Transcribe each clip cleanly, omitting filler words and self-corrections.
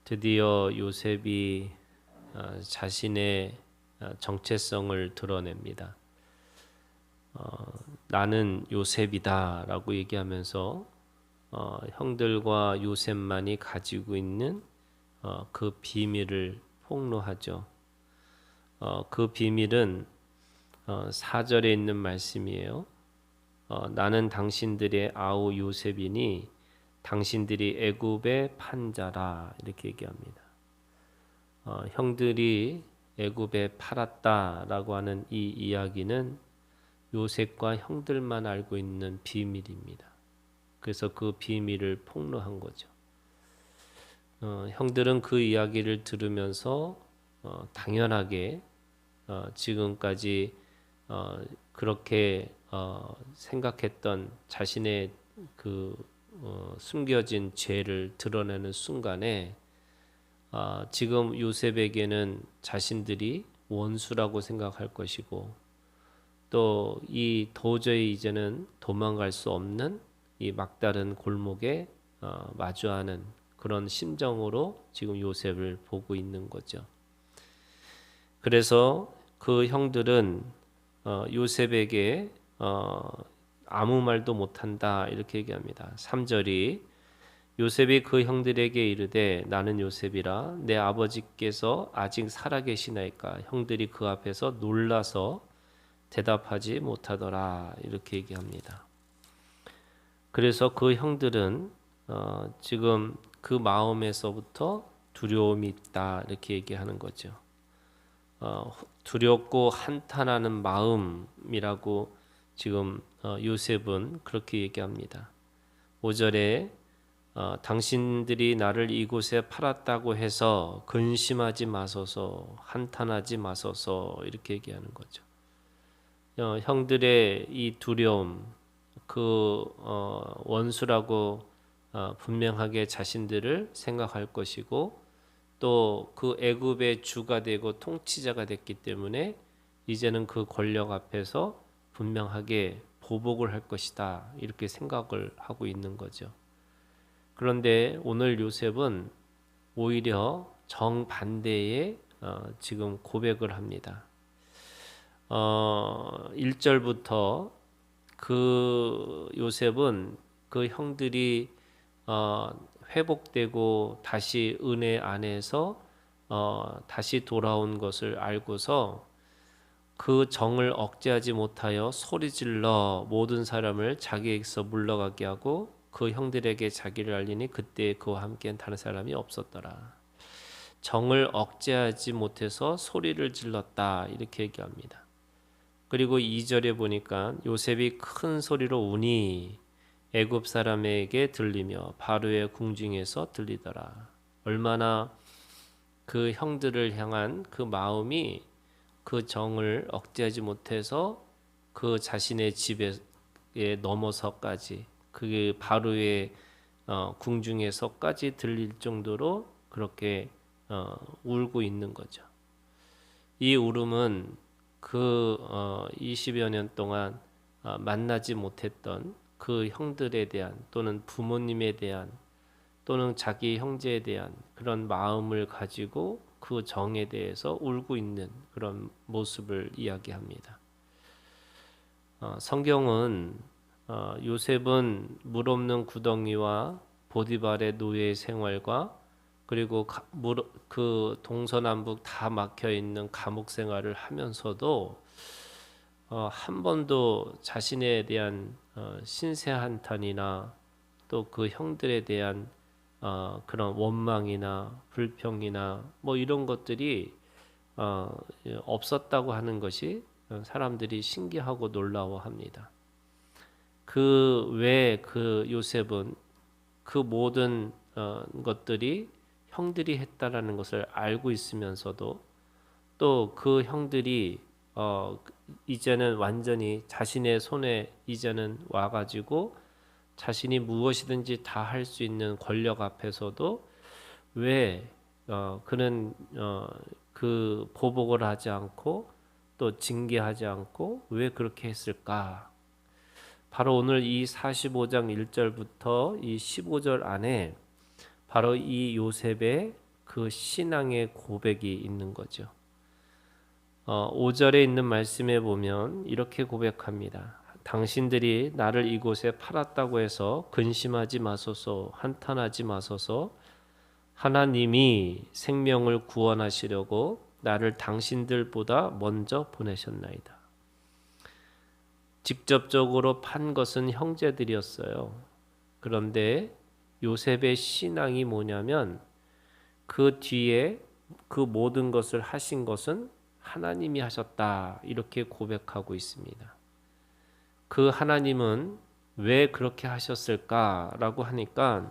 드디어 요셉이 자신의 정체성을 드러냅니다. 나는 요셉이다라고 얘기하면서 형들과 요셉만이 가지고 있는 그 비밀을 폭로하죠. 그 비밀은 4절에 있는 말씀이에요. 나는 당신들의 아우 요셉이니 당신들이 애굽의 판자라, 이렇게 얘기합니다. 형들이 애굽에 팔았다라고 하는 이 이야기는 요셉과 형들만 알고 있는 비밀입니다. 그래서 그 비밀을 폭로한 거죠. 형들은 그 이야기를 들으면서 당연하게 지금까지 그렇게 생각했던 자신의 그 숨겨진 죄를 드러내는 순간에 지금 요셉에게는 자신들이 원수라고 생각할 것이고, 또 이 도저히 이제는 도망갈 수 없는 이 막다른 골목에 마주하는 그런 심정으로 지금 요셉을 보고 있는 거죠. 그래서 그 형들은 요셉에게 아무 말도 못한다, 이렇게 얘기합니다. 3절이 요셉이 그 형들에게 이르되 나는 요셉이라 내 아버지께서 아직 살아계시나이까. 형들이 그 앞에서 놀라서 대답하지 못하더라, 이렇게 얘기합니다. 그래서 그 형들은 지금 그 마음에서부터 두려움이 있다, 이렇게 얘기하는 거죠. 두렵고 한탄하는 마음이라고 지금 요셉은 그렇게 얘기합니다. 5절에 당신들이 나를 이곳에 팔았다고 해서 근심하지 마소서, 한탄하지 마소서, 이렇게 얘기하는 거죠. 형들의 이 두려움, 그 원수라고 분명하게 자신들을 생각할 것이고, 또 그 애굽의 주가 되고 통치자가 됐기 때문에 이제는 그 권력 앞에서 분명하게 보복을 할 것이다, 이렇게 생각을 하고 있는 거죠. 그런데 오늘 요셉은 오히려 정반대의 지금 고백을 합니다. 1절부터 그 요셉은 그 형들이 회복되고 다시 은혜 안에서 다시 돌아온 것을 알고서 그 정을 억제하지 못하여 소리질러 모든 사람을 자기에게서 물러가게 하고 그 형들에게 자기를 알리니 그때 그와 함께한 다른 사람이 없었더라. 정을 억제하지 못해서 소리를 질렀다, 이렇게 얘기합니다. 그리고 2절에 보니까 요셉이 큰 소리로 우니 애굽 사람에게 들리며 바로의 궁중에서 들리더라. 얼마나 그 형들을 향한 그 마음이 그 정을 억제하지 못해서 그 자신의 집에 넘어서까지, 그게 바로의 궁중에서까지 들릴 정도로 그렇게 울고 있는 거죠. 이 울음은 그 20여 년 동안 만나지 못했던 그 형들에 대한, 또는 부모님에 대한, 또는 자기 형제에 대한 그런 마음을 가지고 그 정에 대해서 울고 있는 그런 모습을 이야기합니다. 성경은 요셉은 물 없는 구덩이와 보디발의 노예 생활과 그리고 그 동서남북 다 막혀 있는 감옥 생활을 하면서도 한 번도 자신에 대한 신세 한탄이나 또 그 형들에 대한 그런 원망이나 불평이나 뭐 이런 것들이 없었다고 하는 것이 사람들이 신기하고 놀라워합니다. 그 외에 그 요셉은 그 모든 것들이 형들이 했다라는 것을 알고 있으면서도, 또 그 형들이 이제는 완전히 자신의 손에 이제는 와가지고 자신이 무엇이든지 다 할 수 있는 권력 앞에서도 왜 그는 그 보복을 하지 않고 또 징계하지 않고 왜 그렇게 했을까? 바로 오늘 이 45장 1절부터 이 15절 안에 바로 이 요셉의 그 신앙의 고백이 있는 거죠. 5절에 있는 말씀에 보면 이렇게 고백합니다. 당신들이 나를 이곳에 팔았다고 해서 근심하지 마소서, 한탄하지 마소서. 하나님이 생명을 구원하시려고 나를 당신들보다 먼저 보내셨나이다. 직접적으로 판 것은 형제들이었어요. 그런데 요셉의 신앙이 뭐냐면 그 뒤에 그 모든 것을 하신 것은 하나님이 하셨다, 이렇게 고백하고 있습니다. 그 하나님은 왜 그렇게 하셨을까라고 하니까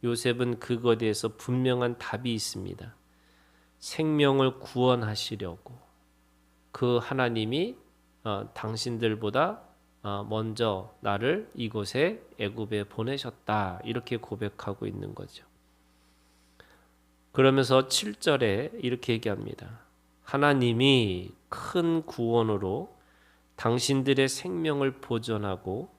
요셉은 그것에 대해서 분명한 답이 있습니다. 생명을 구원하시려고 그 하나님이 당신들보다 먼저 나를 이곳에 애굽에 보내셨다, 이렇게 고백하고 있는 거죠. 그러면서 7절에 이렇게 얘기합니다. 하나님이 큰 구원으로 당신들의 생명을 보존하고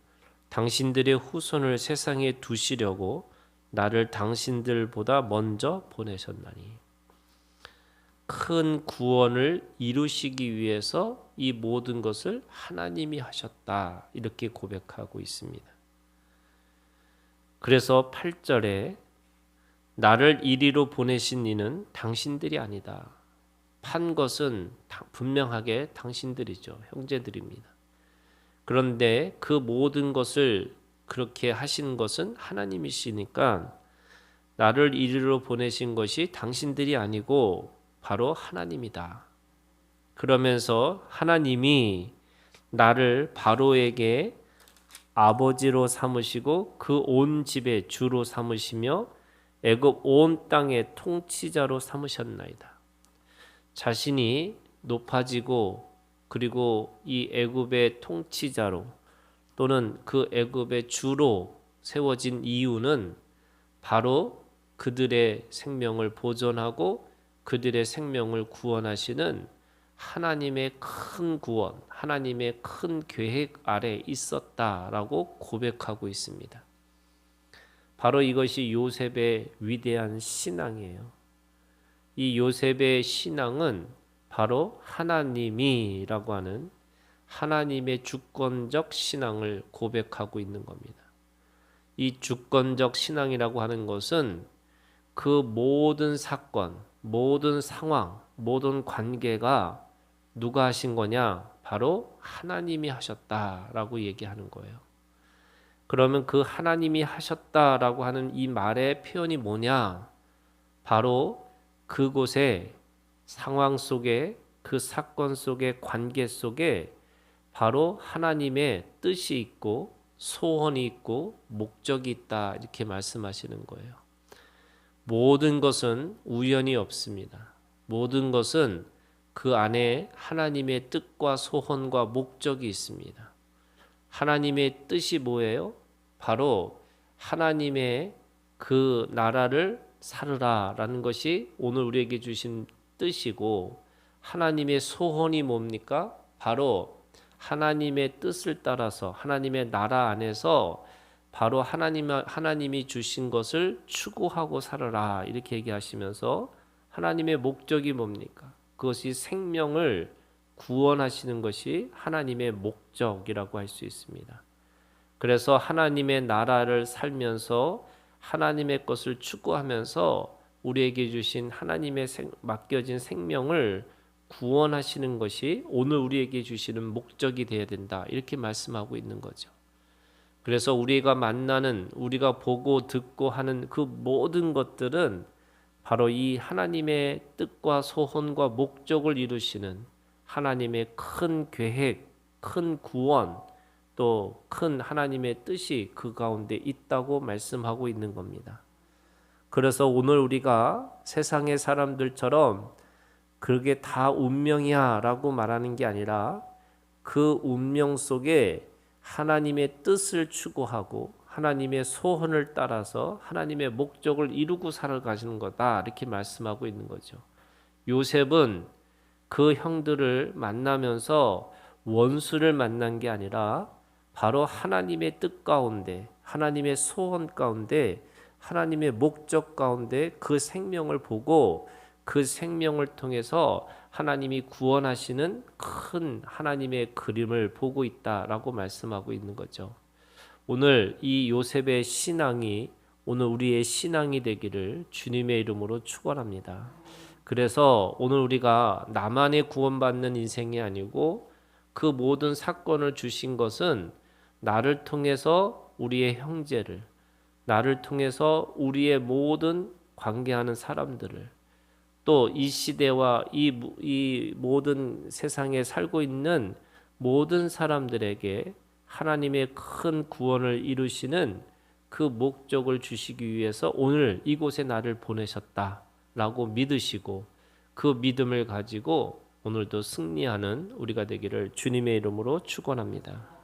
당신들의 후손을 세상에 두시려고 나를 당신들보다 먼저 보내셨나니. 큰 구원을 이루시기 위해서 이 모든 것을 하나님이 하셨다, 이렇게 고백하고 있습니다. 그래서 8절에 나를 이리로 보내신 이는 당신들이 아니다. 판 것은 분명하게 당신들이죠. 형제들입니다. 그런데 그 모든 것을 그렇게 하신 것은 하나님이시니까 나를 이리로 보내신 것이 당신들이 아니고 바로 하나님이다. 그러면서 하나님이 나를 바로에게 아버지로 삼으시고 그 온 집의 주로 삼으시며 애굽 온 땅의 통치자로 삼으셨나이다. 자신이 높아지고 그리고 이 애굽의 통치자로 또는 그 애굽의 주로 세워진 이유는 바로 그들의 생명을 보존하고 그들의 생명을 구원하시는 하나님의 큰 구원, 하나님의 큰 계획 아래 있었다라고 고백하고 있습니다. 바로 이것이 요셉의 위대한 신앙이에요. 이 요셉의 신앙은 바로 하나님이라고 하는 하나님의 주권적 신앙을 고백하고 있는 겁니다. 이 주권적 신앙이라고 하는 것은 그 모든 사건, 모든 상황, 모든 관계가 누가 하신 거냐? 바로 하나님이 하셨다라고 얘기하는 거예요. 그러면 그 하나님이 하셨다라고 하는 이 말의 표현이 뭐냐? 바로 그곳에 상황 속에 그 사건 속에 관계 속에 바로 하나님의 뜻이 있고 소원이 있고 목적이 있다, 이렇게 말씀하시는 거예요. 모든 것은 우연이 없습니다. 모든 것은 그 안에 하나님의 뜻과 소원과 목적이 있습니다. 하나님의 뜻이 뭐예요? 바로 하나님의 그 나라를 살으라라는 것이 오늘 우리에게 주신 뜻이고, 하나님의 소원이 뭡니까? 바로 하나님의 뜻을 따라서 하나님의 나라 안에서 바로 하나님이 주신 것을 추구하고 살아라, 이렇게 얘기하시면서 하나님의 목적이 뭡니까? 그것이 생명을 구원하시는 것이 하나님의 목적이라고 할 수 있습니다. 그래서 하나님의 나라를 살면서 하나님의 것을 추구하면서 우리에게 주신 하나님의 맡겨진 생명을 구원하시는 것이 오늘 우리에게 주시는 목적이 되어야 된다, 이렇게 말씀하고 있는 거죠. 그래서 우리가 만나는, 우리가 보고 듣고 하는 그 모든 것들은 바로 이 하나님의 뜻과 소원과 목적을 이루시는 하나님의 큰 계획, 큰 구원, 또 큰 하나님의 뜻이 그 가운데 있다고 말씀하고 있는 겁니다. 그래서 오늘 우리가 세상의 사람들처럼 그게 다 운명이야 라고 말하는 게 아니라 그 운명 속에 하나님의 뜻을 추구하고 하나님의 소원을 따라서 하나님의 목적을 이루고 살아가시는 거다, 이렇게 말씀하고 있는 거죠. 요셉은 그 형들을 만나면서 원수를 만난 게 아니라 바로 하나님의 뜻 가운데, 하나님의 소원 가운데 하나님의 목적 가운데 그 생명을 보고 그 생명을 통해서 하나님이 구원하시는 큰 하나님의 그림을 보고 있다라고 말씀하고 있는 거죠. 오늘 이 요셉의 신앙이 오늘 우리의 신앙이 되기를 주님의 이름으로 축원합니다. 그래서 오늘 우리가 나만의 구원받는 인생이 아니고 그 모든 사건을 주신 것은 나를 통해서 우리의 형제를, 나를 통해서 우리의 모든 관계하는 사람들을, 또 이 시대와 이 모든 세상에 살고 있는 모든 사람들에게 하나님의 큰 구원을 이루시는 그 목적을 주시기 위해서 오늘 이곳에 나를 보내셨다라고 믿으시고 그 믿음을 가지고 오늘도 승리하는 우리가 되기를 주님의 이름으로 축원합니다.